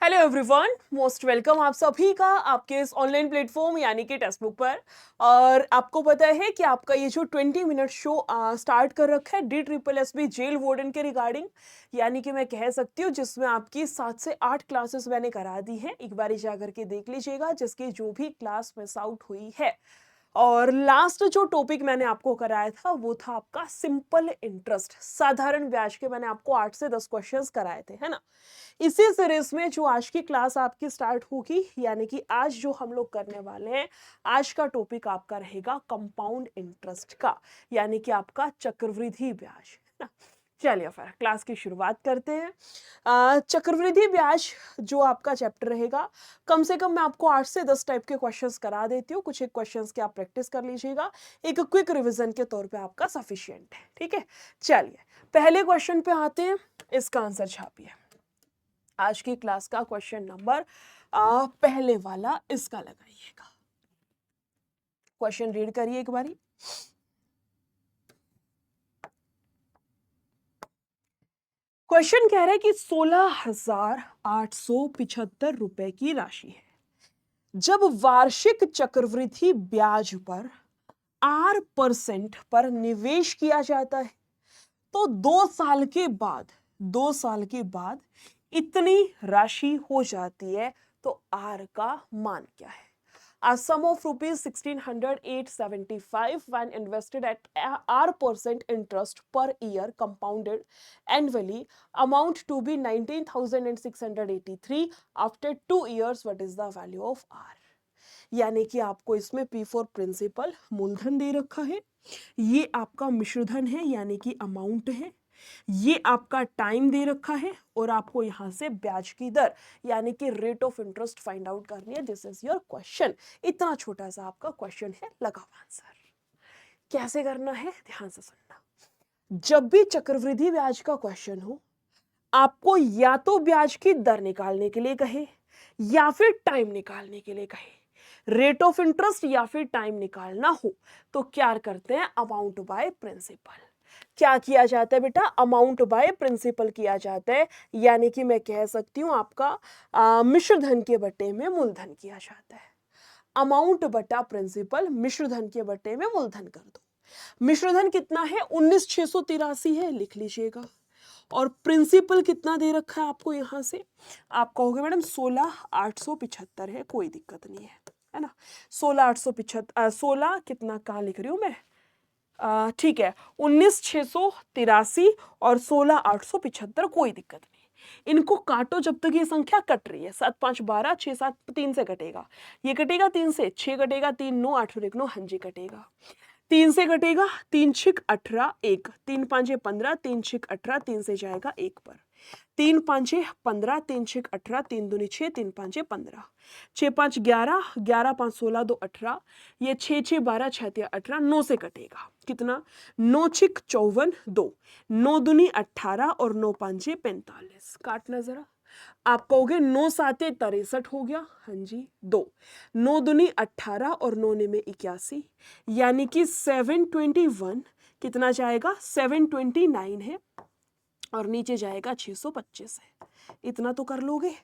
Hello everyone, most welcome आप सभी का आपके इस ऑनलाइन प्लेटफॉर्म यानी कि टेक्स्ट बुक पर। और आपको पता है कि आपका ये जो 20 मिनट शो स्टार्ट कर रखा है DSSB जेल वार्डन के रिगार्डिंग, यानी कि मैं कह सकती हूँ जिसमें आपकी 7 से 8 क्लासेस मैंने करा दी हैं। एक बार जाकर के देख लीजिएगा जिसकी जो भी क्लास मिस आउट हुई है। और लास्ट जो टॉपिक मैंने आपको कराया था वो था आपका सिंपल इंटरेस्ट, साधारण ब्याज के मैंने आपको 8 से 10 क्वेश्चंस कराए थे, है ना। इसी सीरीज में जो आज की क्लास आपकी स्टार्ट होगी, यानी कि आज जो हम लोग करने वाले हैं, आज का टॉपिक आपका रहेगा कंपाउंड इंटरेस्ट का, यानी कि आपका चक्रवृद्धि ब्याज, है ना। चलिए फिर क्लास की शुरुआत करते हैं। चक्रवृद्धि ब्याज जो आपका चैप्टर रहेगा, कम से कम मैं आपको 8 से 10 टाइप के क्वेश्चंस करा देती हूँ। कुछ एक क्वेश्चंस की आप प्रैक्टिस कर लीजिएगा, एक क्विक रिवीजन के तौर पे आपका सफिशिएंट है, ठीक है। चलिए पहले क्वेश्चन पे आते हैं, इसका आंसर छापिए। आज की क्लास का क्वेश्चन नंबर पहले वाला इसका लगाइएगा। क्वेश्चन रीड करिए एक बारी। क्वेश्चन कह रहा है कि 16,875 रुपए की राशि है। जब वार्षिक चक्रवृद्धि ब्याज पर R% पर निवेश किया जाता है तो 2 साल के बाद इतनी राशि हो जाती है, तो R का मान क्या है? A sum of rupees 16,875 when invested at R% interest per year compounded annually amount to be 19,683 after 2 years. What is the value of R? यानी कि आपको इसमें P फॉर प्रिंसिपल मूलधन दे रखा है, ये आपका मिश्रधन है यानी कि अमाउंट है, ये आपका टाइम दे रखा है, और आपको यहां से ब्याज की दर यानी कि rate of interest find out करनी है। This is your question. इतना छोटा सा आपका क्वेश्चन है, लगाओ आंसर। कैसे करना है ध्यान से सुनना। जब भी चक्रवृद्धि ब्याज का क्वेश्चन हो, आपको या तो ब्याज की दर निकालने के लिए कहे या फिर टाइम निकालने के लिए कहे, रेट ऑफ इंटरेस्ट या फिर टाइम निकालना हो, तो क्या करते हैं? Amount by principal. क्या किया जाता है बेटा? अमाउंट बाय प्रिंसिपल किया जाता है, यानी कि मैं कह सकती हूं आपका मिश्रधन के बटे में मूलधन किया जाता है। अमाउंट बटा प्रिंसिपल, मिश्रधन के बटे में मूलधन कर दो। मिश्रधन कितना है? 19,683 है, लिख लीजिएगा। और प्रिंसिपल कितना दे रखा है आपको? यहां से आप कहोगे मैडम 16,875 है, कोई दिक्कत नहीं है ना। 16,875, 16 कितना कहाँ लिख रही हूं मैं, ठीक है, 19,683 और 16,875, कोई दिक्कत नहीं। इनको काटो जब तक ये संख्या कट रही है। 7 5 12, 6 7 3 से कटेगा, ये कटेगा 3 से, 6 कटेगा 3 9 8 और 1 9, हाँ जी कटेगा। 3 से कटेगा, 3 6 18 1, 3 5 15, 3 6 18, 3 से जाएगा 1 पर, 3 5 15, 3 6 18, 3 दूनी 6, 3 5 15, 6 5 11, 11 5 16 2 18, ये 6 6 12 6 3 18, 9 से कटेगा कितना? 9 6 54 2, 9 दूनी 18 और 9 5 45। काटना जरा। आप कहोगे 9 7 63 हो गया, हाँ जी 2, 9 दूनी 18 और 9 में 81, यानी कि 721 कितना जाएगा? 729 है, और नीचे जाएगा 625 है। इतना तो कर लोगे।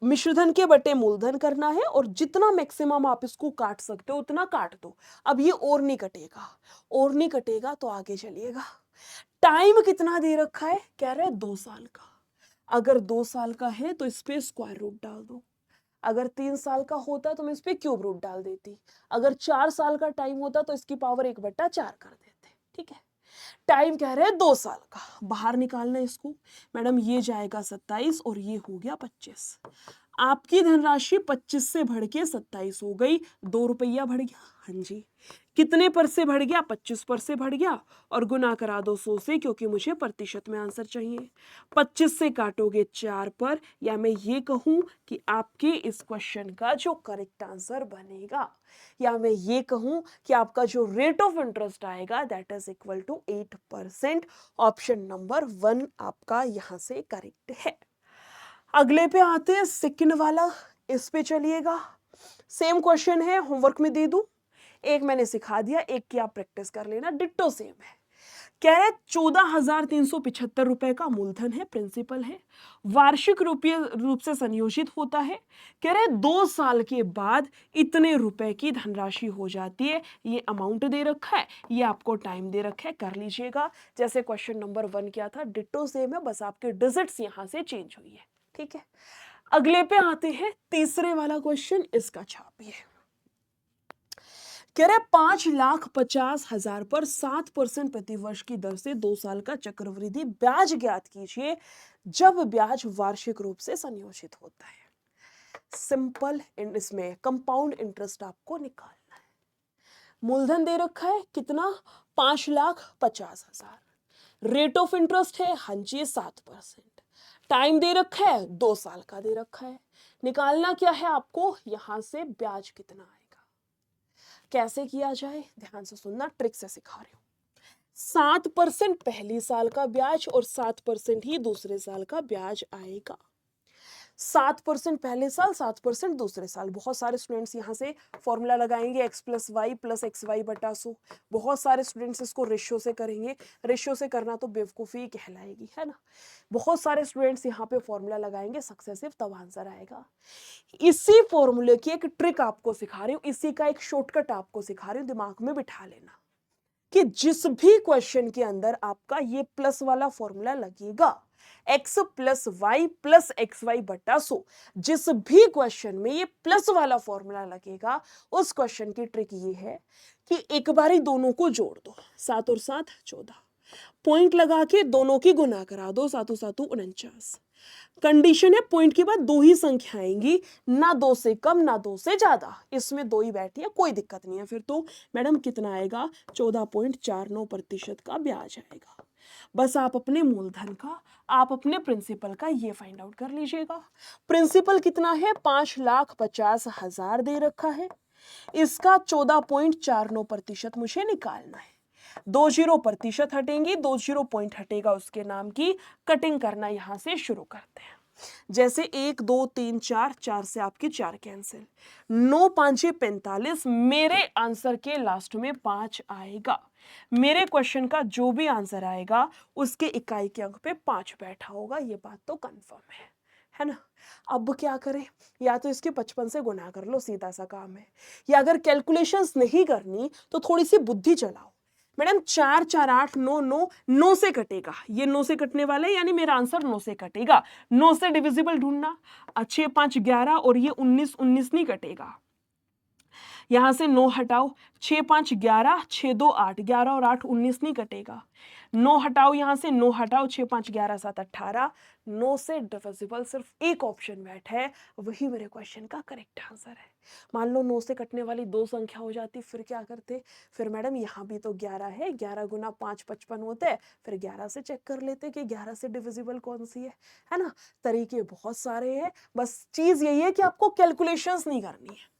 मिश्रधन के बटे मूलधन करना है, और जितना मैक्सिमम आप इसको काट सकते हो उतना काट दो। अब ये और नहीं कटेगा, और नहीं कटेगा तो आगे चलिएगा। टाइम कितना दे रखा है? कह रहे हैं 2 साल का। अगर 2 साल का है तो इस पे स्क्वायर रूट डाल दो। अगर 3 साल का होता तो मैं इस पे क्यूब रूट डाल देती। अगर 4 साल का टाइम होता तो इसकी पावर 1/4 कर देते, ठीक है। टाइम कह रहे हैं 2 साल का, बाहर निकालना है इसको। मैडम ये जाएगा 27 और ये हो गया 25। आपकी धनराशि 25 से बढ़ के 27 हो गई, 2 रुपया बढ़ गया, हाँ जी। कितने पर से बढ़ गया? 25 पर से बढ़ गया, और गुना करा दो 100 से, क्योंकि मुझे प्रतिशत में आंसर चाहिए। 25 से काटोगे 4 पर, या मैं ये कहूं कि आपके इस क्वेश्चन का जो करेक्ट आंसर बनेगा, या मैं ये कहूं कि आपका जो रेट ऑफ इंटरेस्ट आएगा that is equal to 8%। Option number 1 आपका यहां से करेक्ट है। अगले पे आते हैं, सेकंड वाला, इस पे चलिएगा। सेम क्वेश्चन है, होमवर्क में दे दूं। एक मैंने सिखा दिया, एक की आप प्रैक्टिस कर लेना, डिट्टो सेम है। कह रहे 14,375 रुपए का मूलधन है, प्रिंसिपल है, वार्षिक रूप से संयोजित होता है। कह रहे 2 साल के बाद इतने रुपए की धनराशि हो जाती है। ये अमाउंट दे रखा है, ये आपको टाइम दे रखा है, कर लीजिएगा। जैसे क्वेश्चन नंबर 1 क्या था, डिट्टो सेम है, बस आपके डिजिट्स यहां से चेंज हुई है। ठीक है, अगले पे आते हैं, तीसरे वाला क्वेश्चन, इसका छापिए। कह रहे 5,50,000 पर 7% प्रतिवर्ष की दर से 2 साल का चक्रवृद्धि ब्याज ज्ञात कीजिए जब ब्याज वार्षिक रूप से संयोजित होता है। सिंपल, इसमें कंपाउंड इंटरेस्ट आपको निकालना है। मूलधन दे रखा है कितना, 5,50,000। रेट ऑफ इंटरेस्ट है हंची 7%। टाइम दे रखा है 2 साल का दे रखा है। निकालना क्या है आपको, यहां से ब्याज कितना आएगा। कैसे किया जाए, ध्यान से सुनना, ट्रिक से सिखा रही हूं। 7% पहले साल का ब्याज और 7% ही दूसरे साल का ब्याज आएगा। 7% पहले साल, 7% दूसरे साल। बहुत सारे स्टूडेंट्स यहाँ से फॉर्मूला लगाएंगे x plus y plus x y बटा 100। बहुत सारे स्टूडेंट्स इसको रेशियो से करेंगे। रेशियो से करना तो बेवकूफ़ी कहलाएगी, है ना। बहुत सारे स्टूडेंट्स यहाँ पे फॉर्मूला लगाएंगे सक्सेसिव, तब आंसर आएगा। इसी फॉर्मूले की एक ट्रिक आपको सिखा रही हूँ, इसी का एक शॉर्टकट आपको सिखा रही हूँ, दिमाग में बिठा लेना कि जिस भी क्वेश्चन के अंदर आपका ये प्लस वाला फॉर्मूला लगेगा, x plus y plus x y बटा 100, जिस भी क्वेश्चन में ये प्लस वाला फॉर्मूला लगेगा, उस क्वेश्चन की ट्रिक ये है कि एक बारी दोनों को जोड़ दो, 7 और 7 14, पॉइंट लगा के दोनों की गुना करा दो, 7 और 7 49। कंडीशन है पॉइंट के बाद 2 ही संख्या आएंगी, ना 2 से कम ना 2 से ज्यादा, इसमें 2 ही बैठी है, कोई दिक्कत नहीं है। फिर तो मैडम कितना आएगा, 14.49% का ब्याज आएगा। बस आप अपने मूलधन का, आप अपने प्रिंसिपल का ये फाइंड आउट कर लीजिएगा। प्रिंसिपल कितना है, 5,50,000 दे रखा है, इसका 14.49% मुझे निकालना है। 20% हटेंगी, 20 पॉइंट हटेगा, उसके नाम की कटिंग करना यहां से शुरू करते हैं। जैसे 1 2 3 4, 4 से आपकी 4 कैंसिल, 9 5 45, मेरे आंसर के लास्ट में 5 आएगा। मेरे क्वेश्चन का जो भी आंसर आएगा उसके इकाई के अंक पे 5 बैठा होगा, ये बात तो कंफर्म है ना। अब क्या करें, या तो इसके 55 से गुना कर लो, सीधा सा काम है, या अगर कैलकुलेशंस नहीं करनी तो थोड़ी सी बुद्धि चलाओ। मैडम 4 4 8 9 9, 9 से कटेगा, ये 9 से कटने वाला है, यानी मेरा आंसर 9 से कटेगा। 9 से डिविजिबल ढूंढना, 6 5 11 और ये 19 19 नहीं कटेगा। यहां से 9 हटाओ, 6 5 11, 6 2 8, 11 और 8 19 नहीं कटेगा। 9 हटाओ, यहां से 9 हटाओ, 6 5 11 7 18, 9 से डिविजिबल सिर्फ एक ऑप्शन बैठा है, वही मेरे क्वेश्चन का करेक्ट आंसर है। मान लो 9 से कटने वाली 2 संख्या हो जाती, फिर क्या करते, फिर मैडम यहाँ भी तो 11 है, 11 गुना 5 55 होते हैं, फिर 11 से चेक कर लेते कि 11 से डिविजिबल कौन सी है ना। तरीके बहुत सारे हैं, बस चीज यही है कि आपको कैलकुलेशंस नहीं करनी है।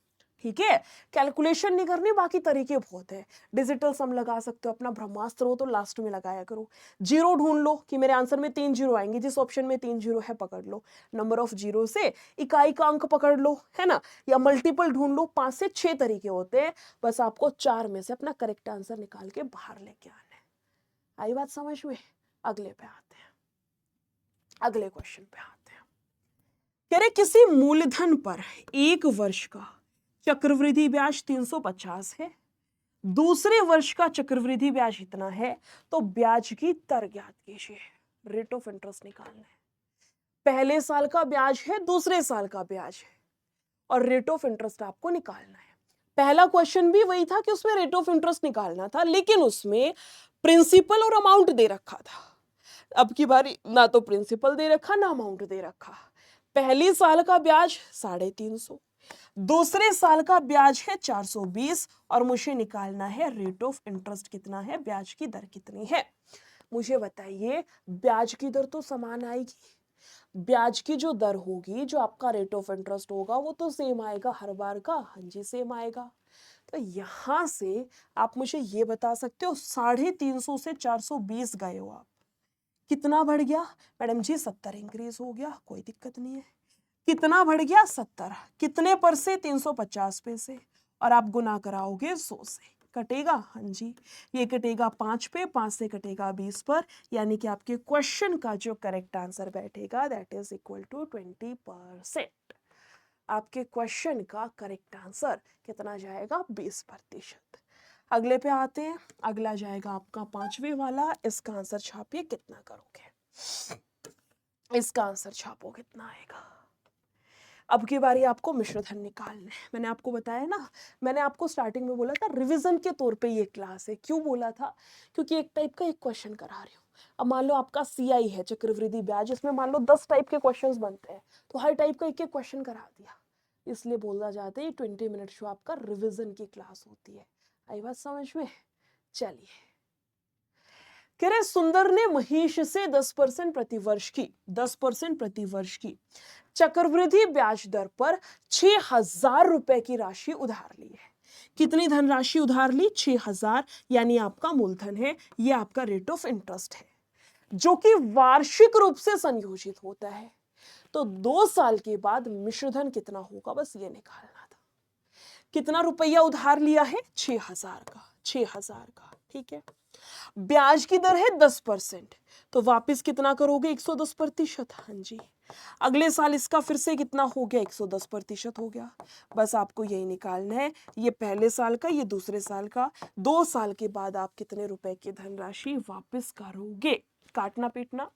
ठीक है, कैलकुलेशन नहीं करनी, बाकी तरीके बहुत है। डिजिटल सम लगा सकते हो, अपना ब्रह्मास्त्र हो तो लास्ट में लगाया करो। जीरो ढूंढ लो कि मेरे आंसर में 3 जीरो आएंगे, जिस ऑप्शन में 3 जीरो है पकड़ लो, नंबर ऑफ जीरो से इकाई का अंक पकड़ लो, है ना, या मल्टीपल ढूंढ लो। 5 से 6 तरीके होते हैं, बस आपको 4 में से अपना करेक्ट आंसर निकाल के बाहर लेके आना है। आई बात समझ में। अगले पे आते हैं, अगले क्वेश्चन पे आते हैं। कह रहे किसी मूलधन पर 1 वर्ष का चक्रवृद्धि ब्याज 350 है, दूसरे वर्ष का चक्रवृद्धि ब्याज इतना है, तो ब्याज की दर ज्ञात कीजिए। रेट ऑफ इंटरेस्ट निकालना है। पहले साल का ब्याज है, दूसरे साल का ब्याज है, और रेट ऑफ इंटरेस्ट आपको निकालना है। पहला क्वेश्चन भी वही था कि उसमें रेट ऑफ इंटरेस्ट निकालना था, लेकिन उसमें प्रिंसिपल और अमाउंट दे रखा था। अब की बारी ना तो प्रिंसिपल दे रखा ना अमाउंट दे रखा। पहली साल का ब्याज 350, दूसरे साल का ब्याज है 420, और मुझे निकालना है रेट ऑफ इंटरेस्ट कितना है, ब्याज की दर कितनी है। मुझे बताइए, ब्याज की दर तो समान आएगी, ब्याज की जो दर होगी, जो आपका रेट ऑफ इंटरेस्ट होगा, वो तो सेम आएगा हर बार का। हाँ जी, सेम आएगा। तो यहां से आप मुझे ये बता सकते हो, 350 से 420 गए हो आप, कितना बढ़ गया मैडम जी, 70 इंक्रीज हो गया, कोई दिक्कत नहीं है। कितना बढ़ गया, 70, कितने पर से, 350 पे से, और आप गुना कराओगे 100 से। कटेगा, हाँ जी, ये कटेगा 5 पे, 5 से कटेगा 20 पर, यानी कि आपके क्वेश्चन का जो करेक्ट आंसर बैठेगा दैट इज इक्वल टू 20%। आपके क्वेश्चन का करेक्ट आंसर कितना जाएगा? 20%। अगले पे आते हैं। अगला जाएगा आपका 5वें वाला। इसका आंसर छापिए, कितना करोगे? इसका आंसर छापो, कितना आएगा? अब की बारी आपको मिश्र धन निकालने। मैंने आपको बताया ना, मैंने आपको स्टार्टिंग में बोला था रिवीजन के तौर पे ये क्लास है। क्यों बोला था? क्योंकि एक टाइप का एक क्वेश्चन करा रही हूँ। अब मान लो आपका CI है, चक्रवृद्धि ब्याज, इसमें मान लो 10 टाइप के क्वेश्चंस बनते हैं, तो हर टाइप का एक एक क्वेश्चन करा दिया, इसलिए बोला जाता है 20 मिनट शो आपका रिविजन की क्लास होती है। आई बात समझ में? चलिए, कह रहे सुंदर ने महिष से 10% प्रतिवर्ष की 10% प्रतिवर्ष की चक्रवृद्धि ब्याज दर पर 6,000 रुपए की राशि उधार ली है। कितनी धनराशि उधार ली? 6,000, यानी आपका मूलधन है, ये आपका रेट ऑफ इंटरेस्ट है, जो कि वार्षिक रूप से संयोजित होता है। तो 2 साल के बाद मिश्रधन कितना होगा, बस ये निकालना था। कितना रुपया उधार लिया है? 6,000 का, 6,000 का, ठीक है। ब्याज की दर है 10%, तो वापस कितना करोगे? 110%, हाँ जी। अगले साल इसका फिर से कितना हो गया? 110% हो गया। बस आपको यही निकालना है, ये पहले साल का, ये दूसरे साल का। 2 साल के बाद आप कितने रुपए की धनराशि वापस करोगे? काटना पीटना,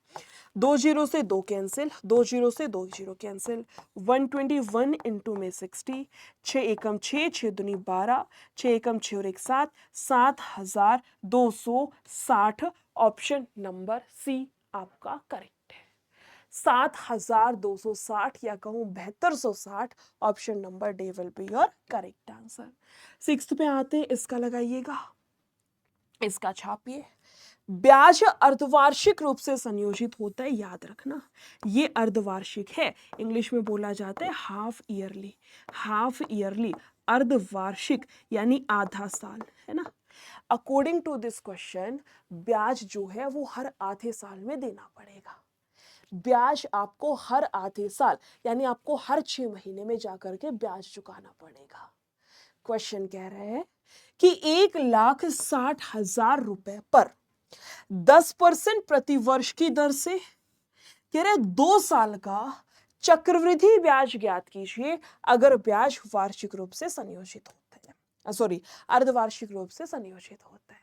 2 जीरो से 2 कैंसिल, 2 जीरो से 2 जीरो कैंसिल, 121 इंटू में 60, 6 एकम 6, 6 दूनी 12, 6 एकम 6 और 1 7, 7,260। ऑप्शन नंबर सी आपका करेक्ट है। 7,260 या कहूं 7,260। Option number D will be your correct answer. 6th पे आते हैं, इसका लगाइएगा, इसका छापिए। ब्याज अर्धवार्षिक रूप से संयोजित होता है, याद रखना ये अर्धवार्षिक है, इंग्लिश में बोला जाता है हाफ ईयरली। हाफ ईयरली, अर्धवार्षिक यानी आधा साल, है ना। अकॉर्डिंग टू दिस क्वेश्चन, ब्याज जो है वो हर आधे साल में देना पड़ेगा। ब्याज आपको हर आधे साल, यानी आपको हर 6 महीने में जाकर के ब्याज चुकाना पड़ेगा। क्वेश्चन कह रहे हैं कि 1,60,000 रुपए पर 10% प्रतिवर्ष की दर से, कह रहे 2 साल का चक्रवृद्धि ब्याज ज्ञात कीजिए अगर ब्याज वार्षिक रूप से संयोजित होता है, सॉरी अर्धवार्षिक रूप से संयोजित होता है।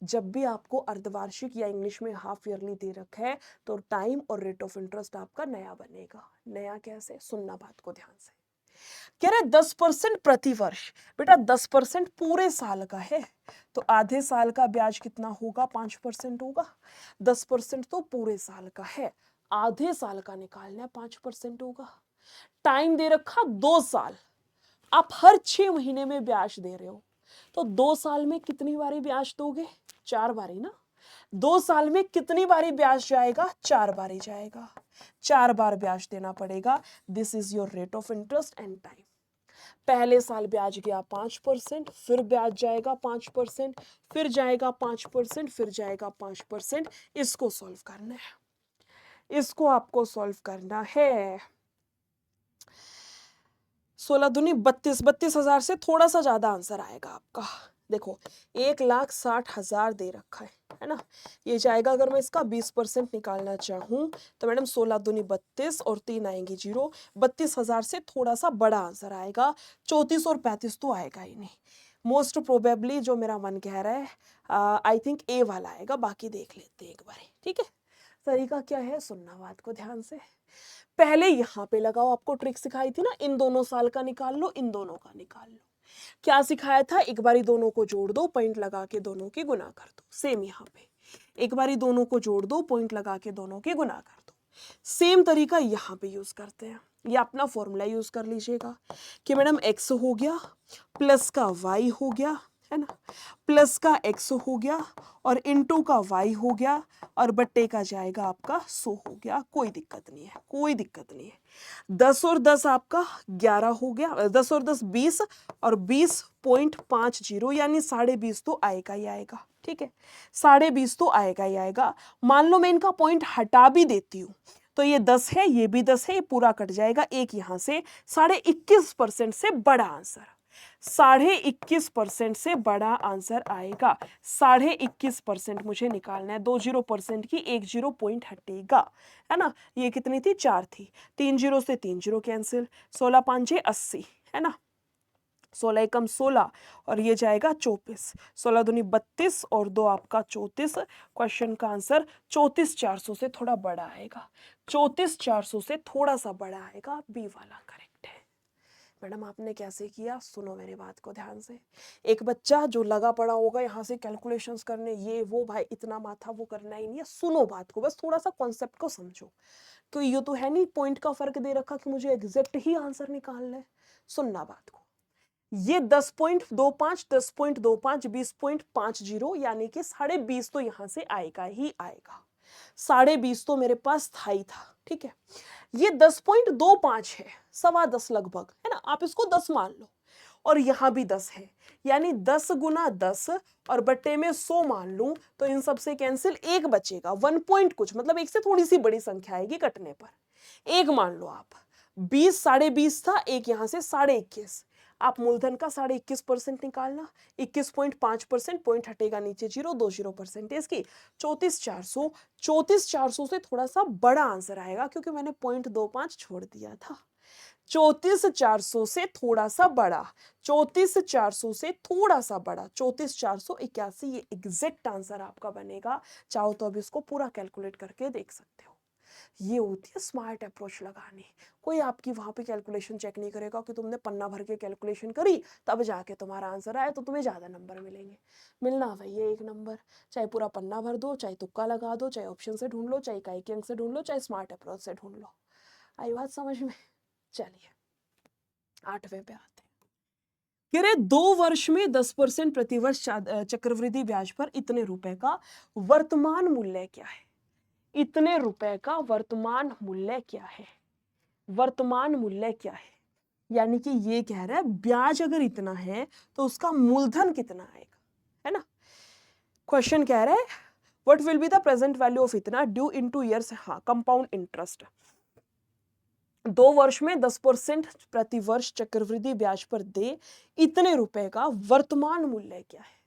जब भी आपको अर्धवार्षिक या इंग्लिश में हाफ ईयरली दे रखा है, तो टाइम और रेट ऑफ इंटरेस्ट आपका नया बनेगा। नया कैसे? सुनना बात को ध्यान से। कह रहे 10% प्रतिवर्ष, बेटा 10% पूरे साल का है, तो आधे साल का ब्याज कितना होगा? 5% होगा। 10% तो पूरे साल का है, आधे साल का निकालना है, 5% होगा। टाइम दे रखा 2 साल, आप हर 6 महीने में ब्याज दे रहे हो, तो 2 साल में कितनी बारी ब्याज दोगे? 4 बारी ना। 2 साल में कितनी बारी ब्याज जाएगा? 4 बारी जाएगा। 4 बार ब्याज देना पड़ेगा। This is your rate of interest and time. पहले साल ब्याज गया 5%, फिर ब्याज जाएगा 5%, फिर जाएगा 5%, फिर जाएगा 5%। इसको सॉल्व करना है, इसको आपको सॉल्व करना है। 16 दूनी 32, 32,000 से थोड़ा सा ज्यादा आंसर आएगा आपका। देखो 1,60,000 दे रखा है ना। ये जाएगा, अगर मैं इसका 20% निकालना चाहूं तो मैडम 16 दूनी 32 और 3 आएंगे 0। 32,000 से थोड़ा सा बड़ा आंसर आएगा, 34 और 35 तो आएगा ही नहीं। मोस्ट प्रोबेबली जो मेरा मन कह रहा है, आई थिंक ए वाला आएगा, बाकी देख लेते हैं एक बार, ठीक है। तरीका क्या है? सुनना बात को ध्यान से। पहले यहां पे लगाओ, आपको ट्रिक सिखाई थी ना, इन दोनों साल का निकाल लो, इन दोनों का निकाल लो। क्या सिखाया था? एक बारी दोनों को जोड़ दो, पॉइंट लगा के दोनों की गुना कर दो। सेम यहाँ पे एक बारी दोनों को जोड़ दो, पॉइंट लगा के दोनों की गुना कर दो। सेम तरीका यहाँ पे यूज करते हैं। ये अपना फॉर्मूला यूज कर लीजिएगा कि मैडम x हो गया प्लस का y हो गया, है ना, प्लस का x हो गया और इनटू का y हो गया और बट्टे का जाएगा आपका 100 हो गया। कोई दिक्कत नहीं है, कोई दिक्कत नहीं है। 10 और 10 आपका 11 हो गया, 10 और 10 20 और 20.50, यानी 20.5 तो आएगा ही आएगा, ठीक है। 20.5 तो आएगा ही आएगा। मान लो मैं इनका पॉइंट हटा भी देती हूँ तो ये 10 है, ये भी 10 है, ये पूरा कट जाएगा। एक यहाँ से 21.5% से बड़ा आंसर। 21.5% से बड़ा आंसर आएगा। 21.5% मुझे निकालना है। 20% की एक 0 पॉइंट हटेगा, है ना। ये कितनी थी? 4 थी। 3 0 से 3 0 कैंसिल। 16 5 80, है ना। 16 एकम 16 और ये जाएगा 24। 16 दूनी 32 और 2 आपका 34। क्वेश्चन का आंसर 34,400 से थोड़ा बड़ा आएगा। 34,400 से थोड़ा सा बड़ा आएगा। बी वाला करेक्ट है। मैडम आपने कैसे किया? सुनो मेरी बात को ध्यान से। एक बच्चा जो लगा पड़ा होगा यहाँ से कैलकुलेशंस करने, ये वो, भाई इतना माथा वो करना ही नहीं है। सुनो बात को, बस थोड़ा सा कॉन्सेप्ट को समझो। तो ये तो है नहीं पॉइंट का फर्क दे रखा कि मुझे एग्जैक्ट ही आंसर निकालना है। सुनना बात को। ये 10.25, 10.25, 20.50, यानी कि 20.5 तो यहां से आएगा ही आएगा। 20.5 तो मेरे पास था ही था, ठीक है। ये 10.25 है, 10.15 लगभग, है ना। आप इसको 10 मान लो और यहां भी 10 है, यानी 10 गुना 10 और बट्टे में 100 मान लूं तो इन सब से कैंसिल, एक बचेगा 1 पॉइंट कुछ, मतलब एक से थोड़ी सी बड़ी संख्या आएगी कटने पर। एक मान लो आप। 20 20.5 था, एक यहां से 21.5। आप मूलधन का 21.5% निकालना। 21.5%, पॉइंट हटेगा नीचे 0, 20% की 34,400। 34,400 से थोड़ा सा बड़ा आंसर आएगा क्योंकि मैंने 0.25 छोड़ दिया था। 34,400 से थोड़ा सा बड़ा, 34,400 से थोड़ा सा बड़ा, 34,481, ये एग्जैक्ट आंसर आपका बनेगा। चाहो तो अब इसको पूरा कैलकुलेट करके देख सकते हो। ये होती है स्मार्ट अप्रोच लगानी। कोई आपकी वहां पे कैलकुलेशन चेक नहीं करेगा कि तुमने पन्ना भर के कैलकुलेशन करी तब जाके तुम्हारा आंसर आया तो तुम्हें ज्यादा नंबर मिलेंगे। मिलना भैया एक नंबर, चाहे पूरा पन्ना भर दो, चाहे तुक्का लगा दो, चाहे ऑप्शन से ढूंढ लो, चाहे इकाई के अंक से ढूंढ लो, चाहे स्मार्ट अप्रोच से ढूंढ लो। आई बात समझ में? चलिए 8वें पे आते हैं। कह रहे 2 वर्ष में 10% प्रतिवर्ष चक्रवृद्धि ब्याज पर इतने रुपए का वर्तमान मूल्य क्या है? इतने रुपए का वर्तमान मूल्य क्या है? वर्तमान मूल्य क्या है? यानी कि ये कह रहा है ब्याज अगर इतना है तो उसका मूलधन कितना आएगा, है ना। क्वेश्चन कह रहा है what will be the present value of इतना ड्यू इनटू ईयर्स, हाँ कंपाउंड इंटरेस्ट। 2 वर्ष में 10% प्रति वर्ष चक्रवृद्धि ब्याज पर दे इतने रुपए का वर्तमान मूल्य क्या है?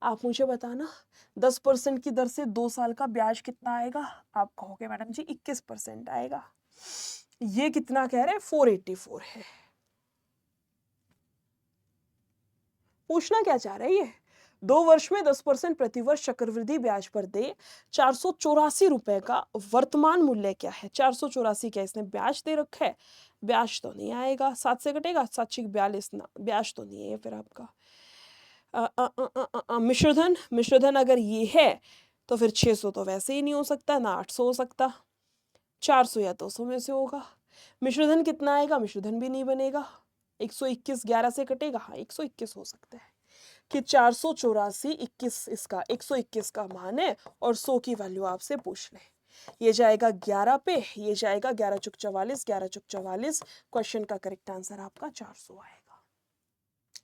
आप मुझे बताना। 10% की दर से 2 साल का ब्याज कितना आएगा? आप कहोगे मैडम जी 21% आएगा। ये कितना कह रहे हैं? 484 है। पूछना क्या चाह रहे हैं ये? 2 वर्ष में 10% प्रतिवर्ष चक्रवृद्धि ब्याज पर दे 484 रुपए का वर्तमान मूल्य क्या है? 484 क्या इसने ब्याज दे रखा है? ब्याज तो नहीं आएगा, 7 से कटेगा, 742 ना, ब्याज तो नहीं है फिर आपका। मिश्रधन, मिश्रधन अगर ये है तो फिर 600 तो वैसे ही नहीं हो सकता, ना 800 हो सकता, 400 या 200 में से होगा। मिश्रधन कितना आएगा? मिश्रधन भी नहीं बनेगा। 121 11 से कटेगा, हाँ 121 हो सकता है कि 484 21 इसका 121 का मान है और 100 की वैल्यू आपसे पूछ ले। ये जाएगा 11 पे, ये जाएगा 11 चुक 44, 11 चुक 44। क्वेश्चन का करेक्ट आंसर आपका 400 आएगा।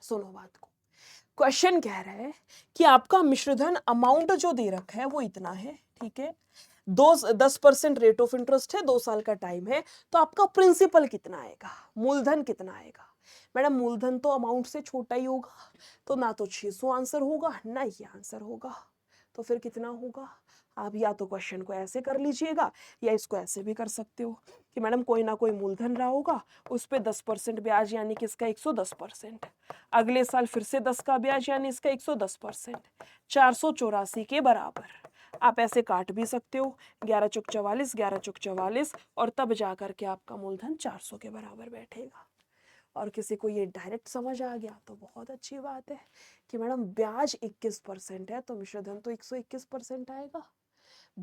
सुनो बात को। क्वेश्चन कह रहा है कि आपका मिश्रधन अमाउंट जो दे रखा है वो इतना है, ठीक है। 10% रेट ऑफ इंटरेस्ट है, 2 साल का टाइम है, तो आपका प्रिंसिपल कितना आएगा? मूलधन कितना आएगा? मैडम मूलधन तो अमाउंट से छोटा ही होगा, तो ना तो 600 आंसर होगा ना ये आंसर होगा, तो फिर कितना होगा? आप या तो क्वेश्चन को ऐसे कर लीजिएगा या इसको ऐसे भी कर सकते हो कि मैडम कोई ना कोई मूलधन रहा होगा, उस पर 10% ब्याज यानी कि इसका 110%, अगले साल फिर से 10 का ब्याज यानी इसका 110%, 484 के बराबर। आप ऐसे काट भी सकते हो, 11 चुक 44, 11 चुक 44, और तब जाकर के आपका मूलधन 400 के बराबर बैठेगा। और किसी को ये डायरेक्ट समझ आ गया तो बहुत अच्छी बात है कि मैडम ब्याज 21% है तो मिश्रधन तो 121% आएगा।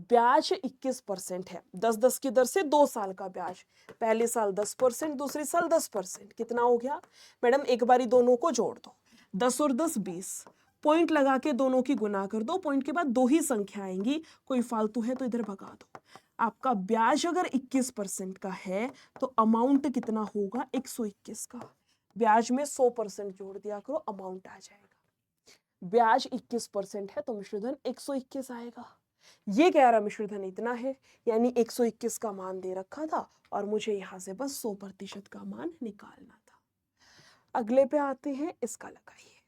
ब्याज 21% है, 10-10 की दर से 2 साल का ब्याज, पहले साल 10%, दूसरे साल 10%, कितना हो गया? मैडम एक बारी दोनों को जोड़ दो, 10 और 10 20, पॉइंट लगा के दोनों की गुना कर दो, पॉइंट के बाद 2 ही संख्या आएंगी, कोई फालतू है तो इधर भगा दो। आपका ब्याज अगर 21% का है तो अमाउंट कितना होगा? 121 का। ब्याज में 100% जोड़ दिया करो, अमाउंट आ जाएगा। ब्याज 21% है तो मिश्रधन 121 आएगा। ये कह रहा मिश्रधन इतना है, यानी 121 का मान दे रखा था और मुझे यहां से बस 100% का मान निकालना था। अगले पे आते हैं, इसका लगाइए।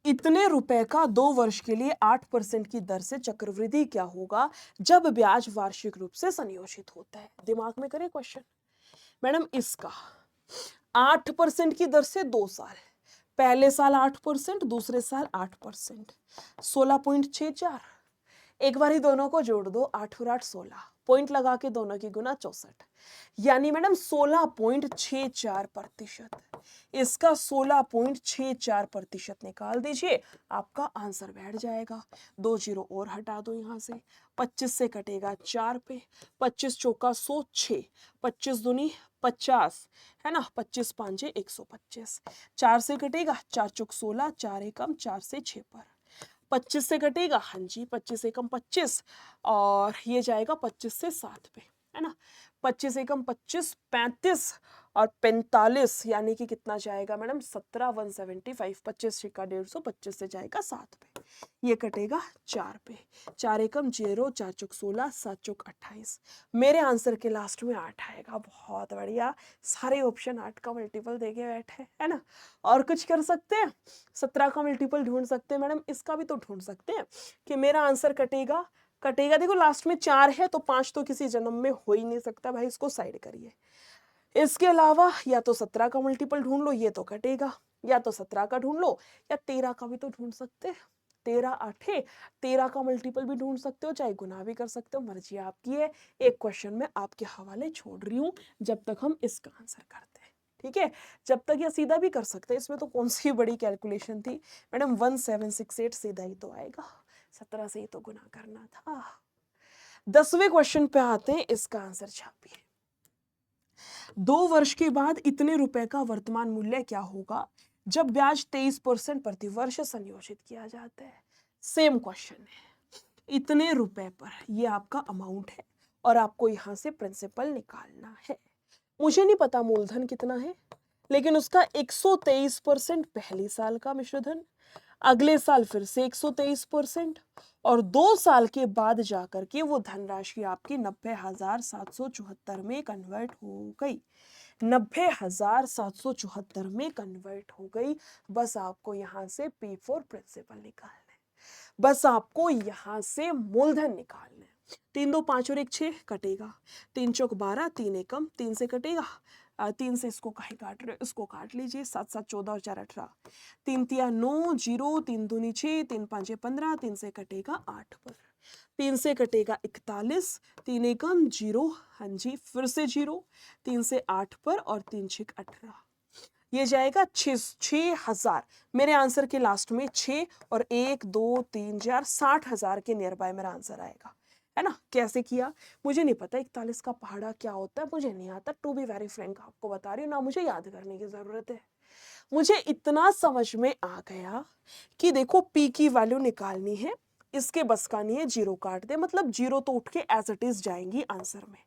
इतने रुपए का 2 वर्ष के लिए 8% की दर से चक्रवृद्धि क्या होगा जब ब्याज वार्षिक रूप से संयोजित होता है। दिमाग में करें क्वेश्चन। मैडम इसका 8% की दर से 2 साल, पहले साल 8%, दूसरे साल 8%, 16.64। एक बार ही दोनों को जोड़ दो, 8 और 8 16, पॉइंट लगा के दोनों की गुना 64, यानी मैडम 16.64%। इसका 16.64% निकाल दीजिए, आपका आंसर बैठ जाएगा। 2 जीरो और हटा दो यहां से, 25 से कटेगा 4 पे, 25 चौका 100, 6, 25 दूनी 50, है ना, 25 पांचे 125, 4 से कटेगा, 4 चौक 16, 4 एकम 4 से 6 पर, 25 से कटेगा, हाँ जी, 25 एकम 25, और ये जाएगा 25 से 7 पे, है ना, 25 एकम 25, 35 और 45, यानी कि कितना जाएगा मैडम 17, 175, 25 छिक्का 150, 25 से जाएगा 7 पे, ये कटेगा 4 पे, 4 एकम 0, 4 चौक 16, 7 चौक 28, मेरे आंसर के लास्ट में 8 आएगा। बहुत बढ़िया, सारे ऑप्शन 8 का मल्टीपल देके बैठे, है ना। और कुछ कर सकते हैं, 17 का मल्टीपल ढूंढ सकते हैं मैडम, इसका भी तो ढूंढ सकते हैं कि मेरा आंसर कटेगा। देखो लास्ट में 4 है तो 5 तो किसी जन्म में हो ही नहीं सकता भाई, इसको साइड करिए। इसके अलावा या तो 17 का मल्टीपल ढूंढ लो, ये तो कटेगा, या तो 17 का ढूंढ लो, या 13 का भी तो ढूंढ सकते हैं। 13 8 13 का मल्टीपल भी ढूंढ सकते हो, चाहे गुना भी कर सकते हो, मर्जी आपकी है। एक क्वेश्चन में आपके हवाले छोड़ रही हूं जब तक हम इसका आंसर करते हैं, ठीक है। जब तक ये सीधा भी कर सकते हैं, इसमें तो कौन सी बड़ी कैलकुलेशन थी मैडम, 1768 सीधा ही तो आएगा, 17 से ही तो गुना करना था। 10वें क्वेश्चन पे आते हैं, इसका आंसर छापिए। 2 वर्ष के बाद इतने रुपए का वर्तमान मूल्य क्या होगा जब ब्याज 23% प्रति वर्ष संयोजित किया जाता है। सेम क्वेश्चन है, इतने रुपए पर, ये आपका अमाउंट है और आपको यहां से प्रिंसिपल निकालना है। मुझे नहीं पता मूलधन कितना है, लेकिन उसका 123% पहले साल का मिश्रधन, अगले साल फिर से 123%, और 2 साल के बाद जाकर के वो धनराशि आपकी 90,774 में कन्वर्ट हो गई, 90,774 में कन्वर्ट हो गई। बस आपको यहां से P फॉर प्रिंसिपल निकालना है, बस आपको यहां से मूलधन निकालना है। 3 2 5 और 1 6 कटेगा, 3 चौक 12, 3 एकम 3 से कटेगा, 3 से इसको कहीं काट रहे हो, इसको काट लीजिए, 7 7 14 और 4 18, 3 तिया 9 जीरो, 3 दूनी 6, 3 पांचे 15, 3 से कटेगा 8 पर, 3 से कटेगा 41, 3 एकम 0, हाँ जी, फिर से 0, 3 से 8 पर और 3 छिक 18, ये जाएगा 6,000। मेरे आंसर के लास्ट में 6 और 1 2 3 4 60,000 के नियर बाय मेरा आंसर आएगा, है ना। कैसे किया मुझे नहीं पता, 41 का पहाड़ा क्या होता है मुझे नहीं आता, टू बी वेरी फ्रैंक आपको बता रही हूँ ना, मुझे याद करने की जरूरत है। मुझे इतना समझ में आ गया कि देखो पी की वैल्यू निकालनी है, इसके बस का नहीं है, जीरो काट दे, मतलब जीरो तो उठ के एज इट इज जाएंगी आंसर में,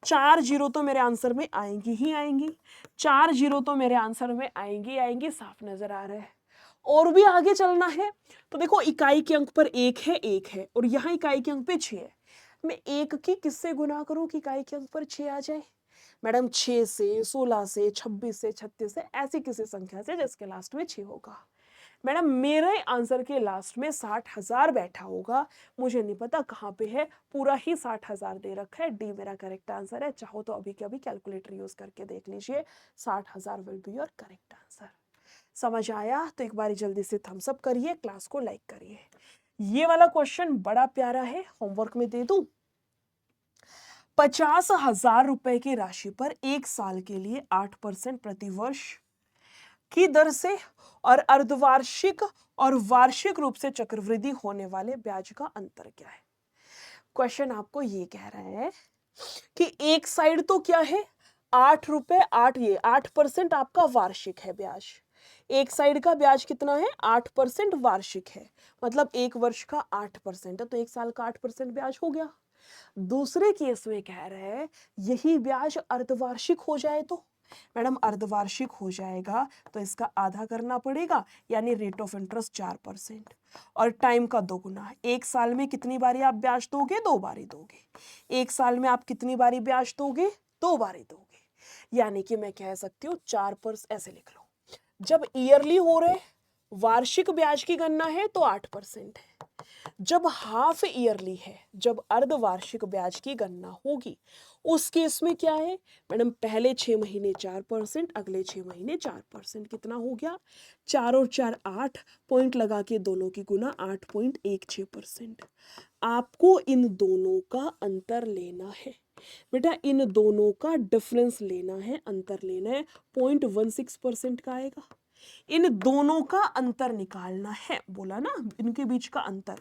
4 जीरो तो मेरे आंसर में आएंगी ही आएंगी, 4 जीरो तो मेरे आंसर में आएंगी आएंगी, साफ नजर आ रहा है। और भी आगे चलना है तो देखो इकाई के अंक पर 1 है और यहाँ इकाई के अंक पे 6 है, मैं 1 की किससे गुना करूं कि इकाई के अंक पर 6 आ जाए। मैडम 6 से, 16 से, 26 से, 36 से, ऐसी किसी संख्या से जिसके लास्ट में 6 होगा। मैडम मेरे आंसर के लास्ट में 60,000 बैठा होगा, मुझे नहीं पता कहाँ पे है, पूरा ही 60,000 दे रखा है, डी मेरा करेक्ट आंसर है। चाहो तो अभी के अभी कैलकुलेटर यूज करके देख लीजिए, 60,000 will be your correct answer. समझ आया तो एक बार जल्दी से थम्स अप करिए, क्लास को लाइक करिए। ये वाला क्वेश्चन बड़ा प्यारा है, होमवर्क में दे दूं। 50,000 रुपए की राशि पर 1 साल के लिए 8% प्रति वर्ष की दर से और अर्धवार्षिक और वार्षिक रूप से चक्रवृद्धि होने वाले ब्याज का अंतर क्या है। क्वेश्चन आपको ये कह रहा है कि एक साइड तो क्या है 8 रुपए 8, ये 8% आपका वार्षिक है ब्याज, एक साइड का ब्याज कितना है 8% वार्षिक है, मतलब एक वर्ष का 8% है तो एक साल का 8% ब्याज हो गया। दूसरे केस में कह रहे हैं यही ब्याज अर्धवार्षिक हो जाए तो मैडम अर्धवार्षिक हो जाएगा तो इसका आधा करना पड़ेगा, यानी रेट ऑफ इंटरेस्ट 4%, और टाइम का दोगुना। एक साल में कितनी बारी आप ब्याज दोगे, 2 बारी दोगे। एक साल में आप कितनी बारी ब्याज दोगे, 2 बारी दोगे। यानी कि मैं कह सकती हूँ 4%, ऐसे लिख लो। जब ईयरली हो रहे वार्षिक ब्याज की गणना है तो 8% है। जब हाफ ईयरली है, जब अर्धवार्षिक ब्याज की गणना होगी, उस केस में क्या है मैडम, पहले 6 महीने 4%, अगले 6 महीने 4%। कितना हो गया, 4 और 4 8, पॉइंट लगा के दोनों की गुना 8.16%। आपको इन दोनों का अंतर लेना है बेटा, इन दोनों का डिफरेंस लेना है, अंतर लेना है। 0.16% का आएगा। इन दोनों का अंतर निकालना है, बोला ना, इनके बीच का अंतर,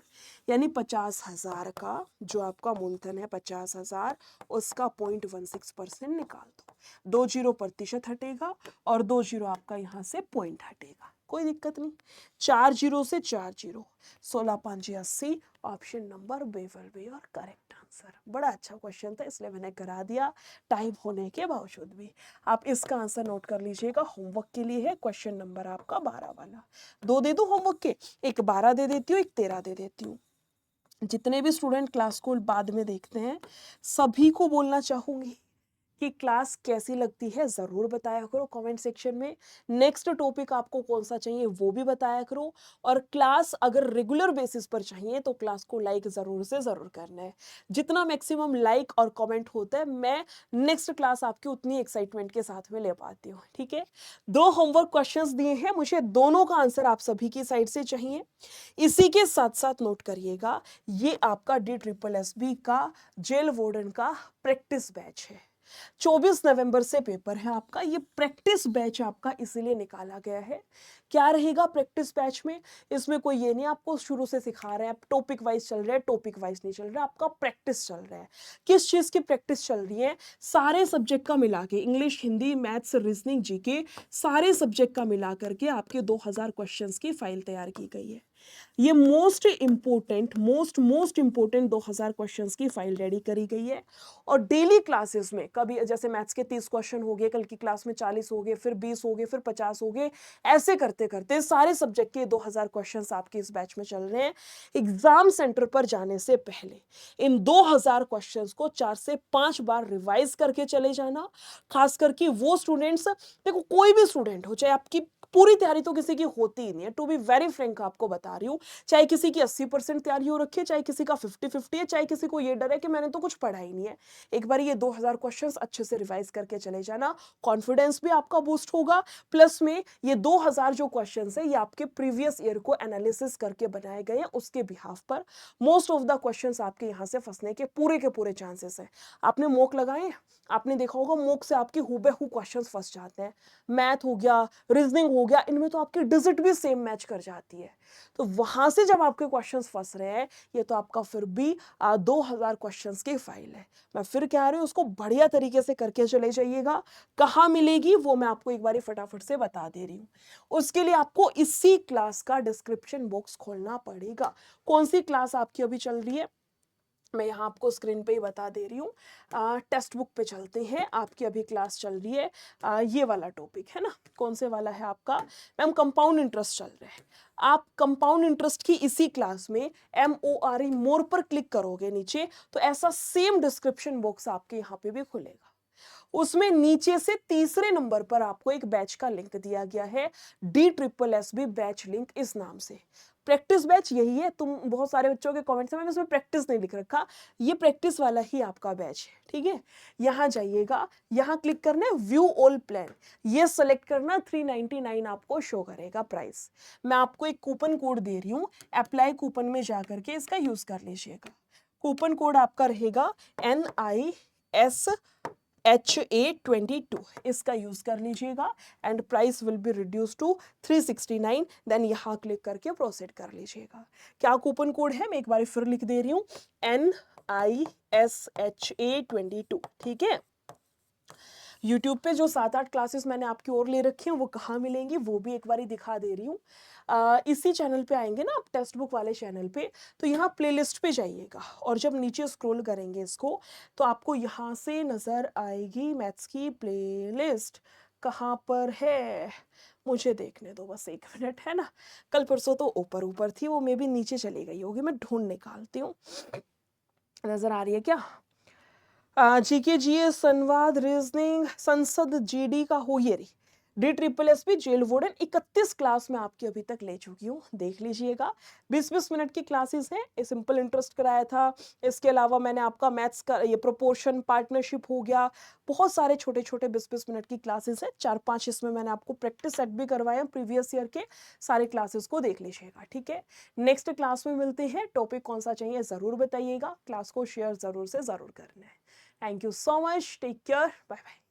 यानी 50,000 का जो आपका मूलधन है 50,000, उसका 0.16% निकाल दो। 20% हटेगा और 20 आपका यहाँ से पॉइंट हटेगा, कोई दिक्कत नहीं। 40 से 40, 16 5 80, option number B will be your correct answer. बड़ा अच्छा क्वेश्चन था, इसलिए मैंने करा दिया टाइम होने के बावजूद भी। आप इसका आंसर नोट कर लीजिएगा, होमवर्क के लिए है। क्वेश्चन नंबर आपका 12 वाला। 2 दे दूं होमवर्क के, एक 12 दे देती हूँ, एक 13 दे देती हूँ। जितने भी स्टूडेंट क्लास को बाद में देखते हैं, सभी को बोलना चाहूंगी कि क्लास कैसी लगती है जरूर बताया करो कमेंट सेक्शन में। नेक्स्ट टॉपिक आपको कौन सा चाहिए वो भी बताया करो, और क्लास अगर रेगुलर बेसिस पर चाहिए तो क्लास को लाइक जरूर से जरूर करना है। जितना मैक्सिमम लाइक और कमेंट होता है, मैं नेक्स्ट क्लास आपकी उतनी एक्साइटमेंट के साथ में ले पाती हूँ। ठीक है, 2 होमवर्क क्वेश्चंस दिए हैं, मुझे दोनों का आंसर आप सभी की साइड से चाहिए। इसी के साथ साथ नोट करिएगा, ये आपका DSSB का जेल वार्डन का प्रैक्टिस बैच है। 24 नवंबर से पेपर है आपका। ये प्रैक्टिस बैच आपका इसीलिए निकाला गया है। क्या रहेगा प्रैक्टिस बैच में, इसमें कोई ये नहीं आपको शुरू से सिखा रहे हैं, टॉपिक वाइज चल रहा है, टॉपिक वाइज नहीं चल रहा है, आपका प्रैक्टिस चल रहा है। किस चीज की प्रैक्टिस चल रही है, सारे सब्जेक्ट का मिला के, English, Hindi, maths, reasoning, GK, सारे सब्जेक्ट का मिला करके आपके 2000 क्वेश्चंस की फाइल तैयार की गई है। ये मोस्ट इंपोर्टेंट 2000 क्वेश्चंस की फाइल रेडी करी गई है। और डेली क्लासेस में, कभी जैसे मैथ्स के 30 क्वेश्चन हो गए, कल की क्लास में 40 हो गए, फिर 20 हो गए, फिर 50 हो गए, ऐसे करते करते सारे सब्जेक्ट के 2000 क्वेश्चंस आपके इस बैच में चल रहे हैं। एग्जाम सेंटर पर जाने से पहले इन 2000 क्वेश्चंस को 4 से 5 बार रिवाइज करके चले जाना। खास करके वो स्टूडेंट्स, देखो कोई भी स्टूडेंट हो, चाहे आपकी पूरी तैयारी तो किसी की होती ही नहीं है, टू बी वेरी फ्रैंक आपको बता रही हूं, चाहे किसी की 80% तैयारी हो रखी है, चाहे किसी का 50-50 है, चाहे किसी को ये डर है कि मैंने तो कुछ पढ़ा ही नहीं है। एक बार ये 2000 क्वेश्चंस अच्छे से रिवाइज करके चले जाना, कॉन्फिडेंस भी आपका बूस्ट होगा। प्लस में ये 2000 जो क्वेश्चंस है, ये आपके प्रीवियस ईयर को एनालिसिस करके बनाए गए हैं, उसके बिहाफ पर मोस्ट ऑफ द क्वेश्चंस आपके यहां से फंसने के पूरे चांसेस है। आपने मॉक लगाए, आपने देखा होगा मॉक से आपके हुबेहू क्वेश्चंस फंस जाते हैं। मैथ हो गया, रीजनिंग हो गया, इनमें तो आपकी डिजिट भी सेम मैच कर जाती है। तो वहां से जब आपके क्वेश्चंस फंस रहे हैं, ये तो आपका फिर भी 2000 क्वेश्चंस की फाइल है। मैं फिर कह रही हूँ, उसको बढ़िया तरीके से करके चले जाइएगा। कहाँ मिलेगी वो मैं आपको एक बार फटाफट से बता दे रही हूँ। उसके लिए आपको इसी क्लास का डिस्क्रिप्शन बॉक्स खोलना पड़ेगा। कौन सी क्लास आपकी अभी चल रही है, मैं यहाँ आपको स्क्रीन पे ही बता दे रही हूँ। टेक्स्ट बुक पे चलते हैं, आपकी अभी क्लास चल रही है, ये वाला टॉपिक है ना, कौन से वाला है आपका, मैम कंपाउंड इंटरेस्ट चल रहा है। आप कंपाउंड इंटरेस्ट की इसी क्लास में MORE मोर पर क्लिक करोगे नीचे, तो ऐसा सेम डिस्क्रिप्शन बॉक्स आपके यहाँ पे भी खुलेगा। उसमें नीचे से तीसरे नंबर पर आपको एक बैच का लिंक दिया गया है, DSSB बैच लिंक इस नाम से। प्रैक्टिस बैच यही है, तुम बहुत सारे बच्चों के कमेंट्स में मैंने उसमें प्रैक्टिस नहीं लिख रखा, ये प्रैक्टिस वाला ही आपका बैच है। ठीक है, यहां जाइएगा, यहां क्लिक करना है व्यू ऑल प्लान, ये सेलेक्ट करना, 399 आपको शो करेगा प्राइस। मैं आपको एक कूपन कोड दे रही हूँ, अप्लाई कूपन में जाकर के इसका यूज कर लीजिएगा। कूपन कोड आपका रहेगा NISHA22, इसका यूज कर लीजिएगा and price will be reduce to 369। Then यहाँ क्लिक करके प्रोसीड कर लीजिएगा। क्या कूपन कोड है, मैं एक बार फिर लिख दे रही हूँ, NISHA22। ठीक है, यूट्यूब पे जो 7-8 क्लासेस मैंने आपकी और ले रखी हैं वो कहाँ मिलेंगी वो भी एक बार दिखा दे रही हूँ। इसी चैनल पे आएंगे ना आप, टेक्स्ट बुक वाले चैनल पे, तो यहाँ प्लेलिस्ट पे जाइएगा और जब नीचे स्क्रॉल करेंगे इसको, तो आपको यहाँ से नज़र आएगी मैथ्स की प्लेलिस्ट। कहाँ पर है, मुझे देखने दो बस 1 मिनट, है ना। कल परसों तो ऊपर ऊपर थी, वो मे भी नीचे चली गई होगी, मैं ढूंढ निकालती हूँ। नज़र आ रही है क्या, जीके जीएस संवाद रीजनिंग संसद जीडी का हो ये रही D triple S P jail warden 31 class में आपकी अभी तक ले चुकी हूँ, देख लीजिएगा। 20-20 मिनट की क्लासेस हैं, ये सिंपल इंटरेस्ट कराया था। इसके अलावा मैंने आपका मैथ्स का ये प्रोपोर्शन पार्टनरशिप हो गया, बहुत सारे छोटे छोटे 20-20 मिनट की क्लासेस हैं। 4-5 इसमें मैंने आपको प्रैक्टिस सेट भी करवाए हैं प्रीवियस ईयर के, सारे क्लासेस को देख लीजिएगा, ठीक है। नेक्स्ट क्लास में मिलते हैं, टॉपिक कौन सा चाहिए जरूर बताइएगा, क्लास को शेयर जरूर से जरूर करना है। Thank you so much, take care, bye bye.